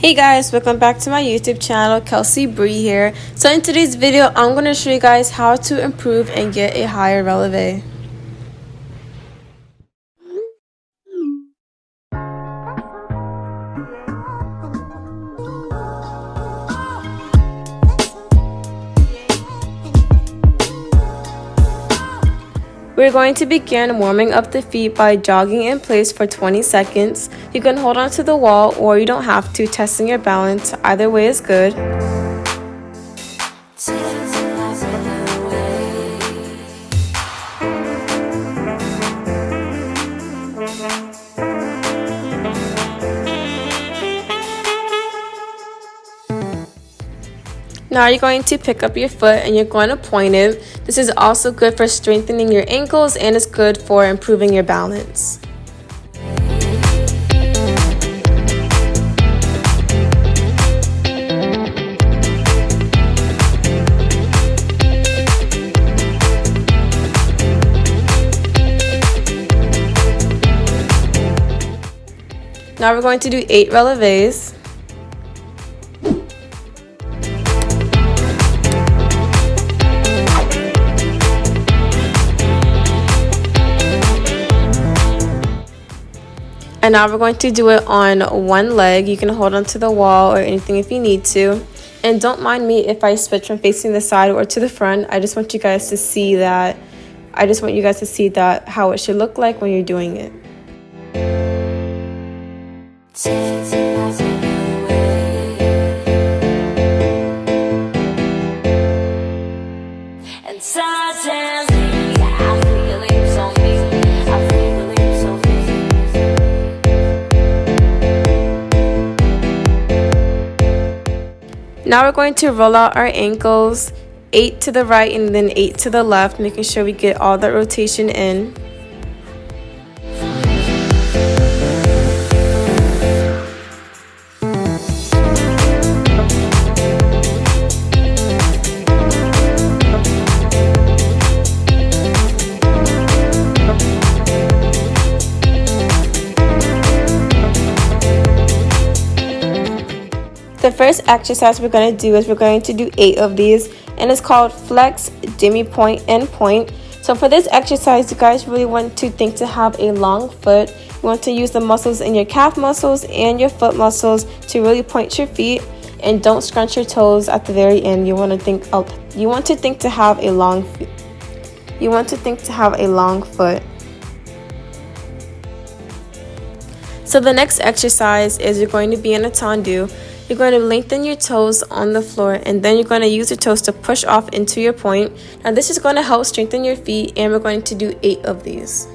Hey guys, welcome back to my YouTube channel. KelsiBri here. So in today's video, I'm going to show you guys how to improve and get a higher releve. We're going to begin warming up the feet by jogging in place for 20 seconds. You can hold on to the wall or you don't have to, testing your balance. Either way is good. Now you're going to pick up your foot and you're going to point it. This is also good for strengthening your ankles and it's good for improving your balance. Now we're going to do 8 releves. And now we're going to do it on one leg. You can hold onto the wall or anything if you need to. And don't mind me if I switch from facing the side or to the front. I just want you guys to see that. How it should look like when you're doing it. Now we're going to roll out our ankles, 8 to the right and then 8 to the left, making sure we get all that rotation in. The first exercise we're going to do is we're going to do 8 of these, and it's called flex, demi point, and point. So for this exercise, you guys really want to think to have a long foot. You want to use the muscles in your calf muscles and your foot muscles to really point your feet, and don't scrunch your toes at the very end. You want to think to have a long foot. So the next exercise is you're going to be in a tendu. You're going to lengthen your toes on the floor and then you're going to use your toes to push off into your point. Now this is going to help strengthen your feet, and we're going to do 8 of these.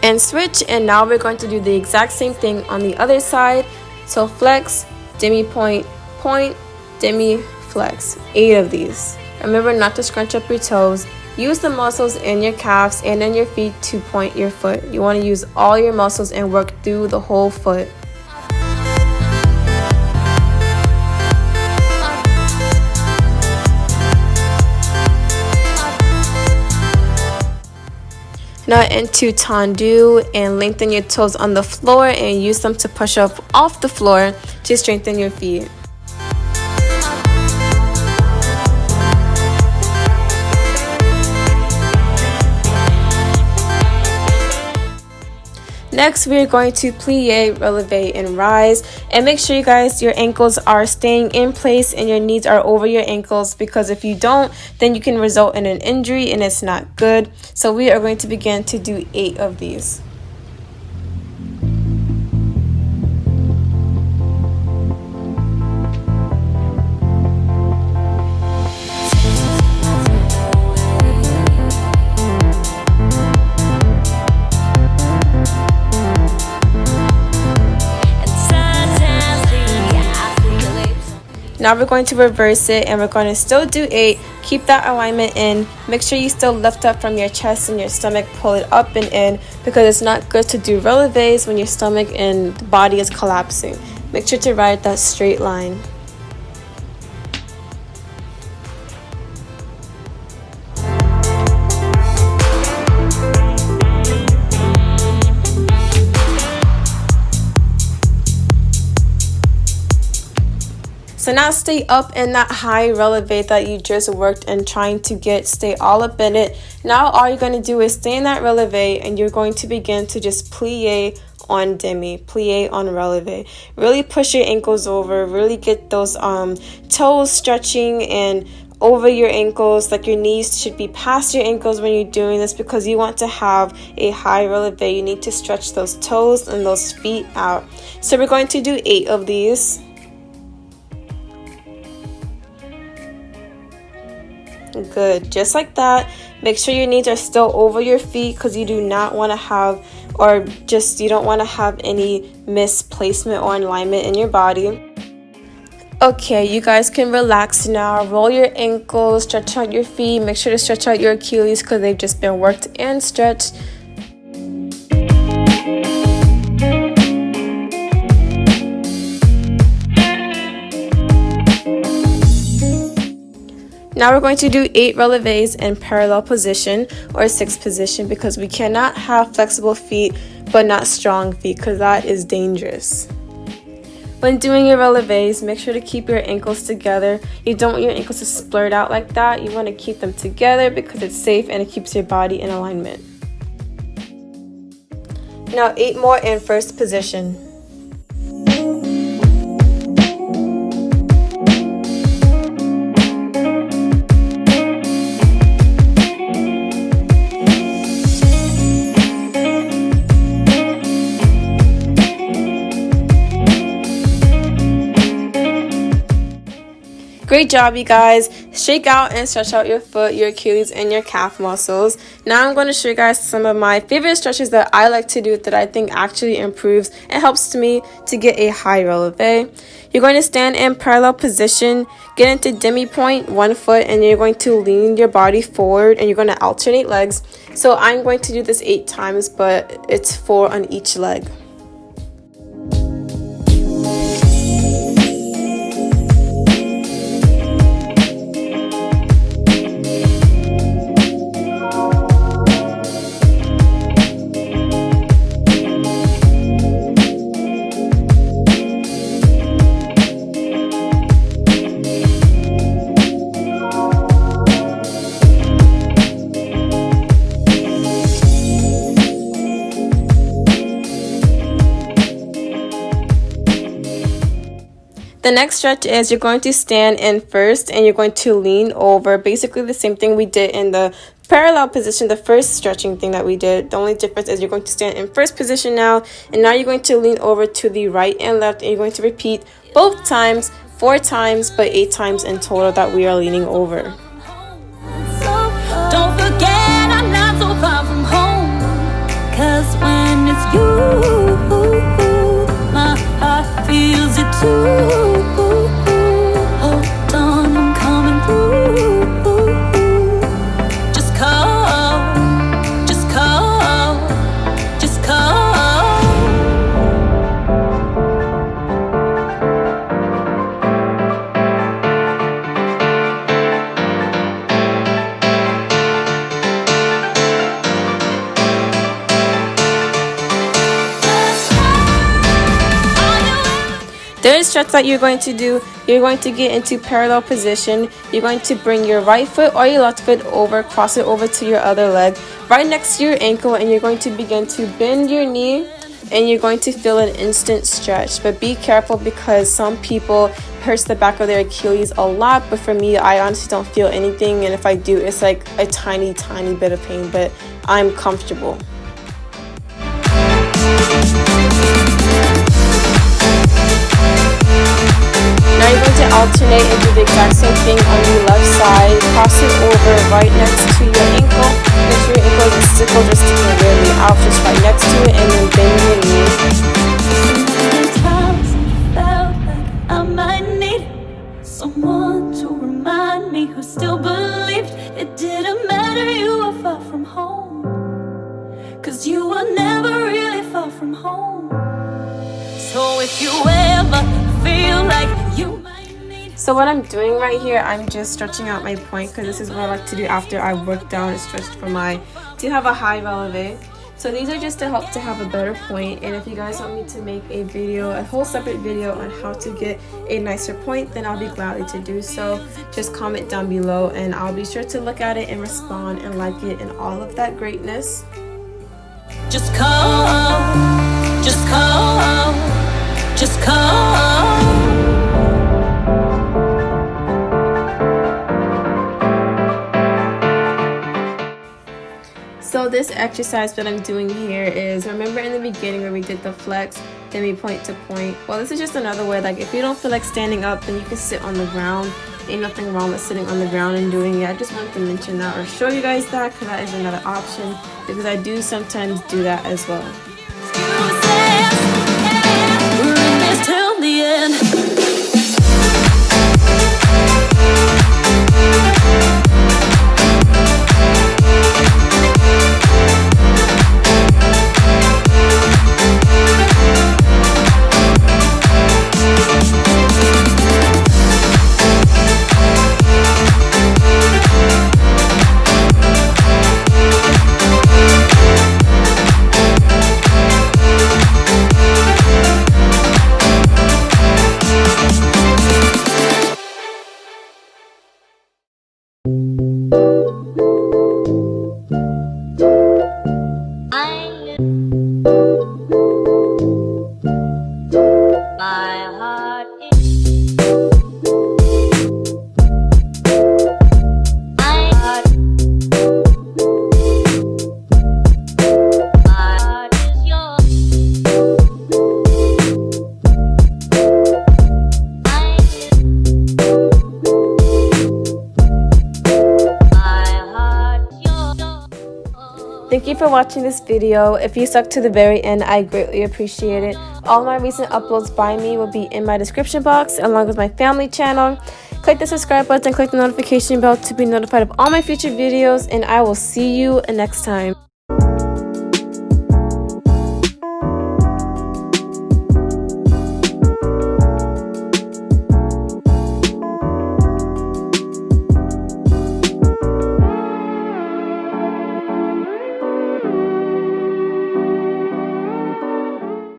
And switch, and now we're going to do the exact same thing on the other side. So flex, demi point, point, demi, flex. 8 of these. Remember not to scrunch up your toes. Use the muscles in your calves and in your feet to point your foot. You want to use all your muscles and work through the whole foot. Now into tendu, and lengthen your toes on the floor and use them to push up off the floor to strengthen your feet. Next, we're going to plie, releve, and rise. And make sure you guys, your ankles are staying in place and your knees are over your ankles, because if you don't, then you can result in an injury and it's not good. So we are going to begin to do 8 of these. Now we're going to reverse it and we're going to still do 8. Keep that alignment in. Make sure you still lift up from your chest and your stomach. Pull it up and in, because it's not good to do releves when your stomach and the body is collapsing. Make sure to ride that straight line. So now stay up in that high releve that you just worked and trying to get, stay all up in it. Now all you're going to do is stay in that releve and you're going to begin to just plie on demi, plie on releve. Really push your ankles over, really get those toes stretching and over your ankles. Like your knees should be past your ankles when you're doing this, because you want to have a high releve. You need to stretch those toes and those feet out. So we're going to do 8 of these. Good, just like that. Make sure your knees are still over your feet, because you do not want to have, or just you don't want to have any misplacement or alignment in your body. Okay, you guys can relax now. Roll your ankles, stretch out your feet. Make sure to stretch out your Achilles because they've just been worked and stretched. Now we're going to do 8 releves in parallel position or 6 position, because we cannot have flexible feet but not strong feet, because that is dangerous. When doing your releves, make sure to keep your ankles together. You don't want your ankles to splurt out like that. You want to keep them together because it's safe and it keeps your body in alignment. Now 8 more in first position. Great job, you guys. Shake out and stretch out your foot, your Achilles, and your calf muscles. Now I'm going to show you guys some of my favorite stretches that I like to do that I think actually improves and helps me to get a high releve. You're going to stand in parallel position, get into demi point, 1 foot, and you're going to lean your body forward and you're going to alternate legs. So I'm going to do this 8 times, but it's 4 on each leg. The next stretch is you're going to stand in first and you're going to lean over. Basically the same thing we did in the parallel position, the first stretching thing that we did. The only difference is you're going to stand in first position now, and now you're going to lean over to the right and left, and you're going to repeat both times, 4 times, but 8 times in total that we are leaning over. Don't forget I'm not so far from home, 'cause when it's you, my heart feels it too. Hold on, I'm coming through. Just call, just call, just call. Third stretch that you're going to do, you're going to get into parallel position. You're going to bring your right foot or your left foot over, cross it over to your other leg, right next to your ankle, and you're going to begin to bend your knee, and you're going to feel an instant stretch. But be careful, because some people hurts the back of their Achilles a lot, but for me, I honestly don't feel anything, and if I do, it's like a tiny bit of pain, but I'm comfortable. Now you're going to alternate and do the exact same thing on the left side. Cross it over right next to your ankle. Make sure your ankle is still just sticking really out, just right next to it, and then bend your knee. Sometimes I felt like I might need someone to remind me, who still believed it didn't matter you were far from home, 'cause you were never really far from home. So if you ever feel like you might need. So what I'm doing right here, I'm just stretching out my point, because this is what I like to do after I work down and stretched for my, to have a high releve. So these are just to help to have a better point, and if you guys want me to make a whole separate video on how to get a nicer point, then I'll be glad to do so. Just comment down below and I'll be sure to look at it and respond and like it and all of that greatness. Just call, just call, just call. So this exercise that I'm doing here is, remember in the beginning where we did the flex, then we point to point? Well, this is just another way, like if you don't feel like standing up, then you can sit on the ground. Ain't nothing wrong with sitting on the ground and doing it. I just wanted to mention that or show you guys that, because that is another option, because I do sometimes do that as well. Till the end. Thank you for watching this video. If you stuck to the very end, I greatly appreciate it. All my recent uploads by me will be in my description box along with my family channel. Click the subscribe button, click the notification bell to be notified of all my future videos, and I will see you next time.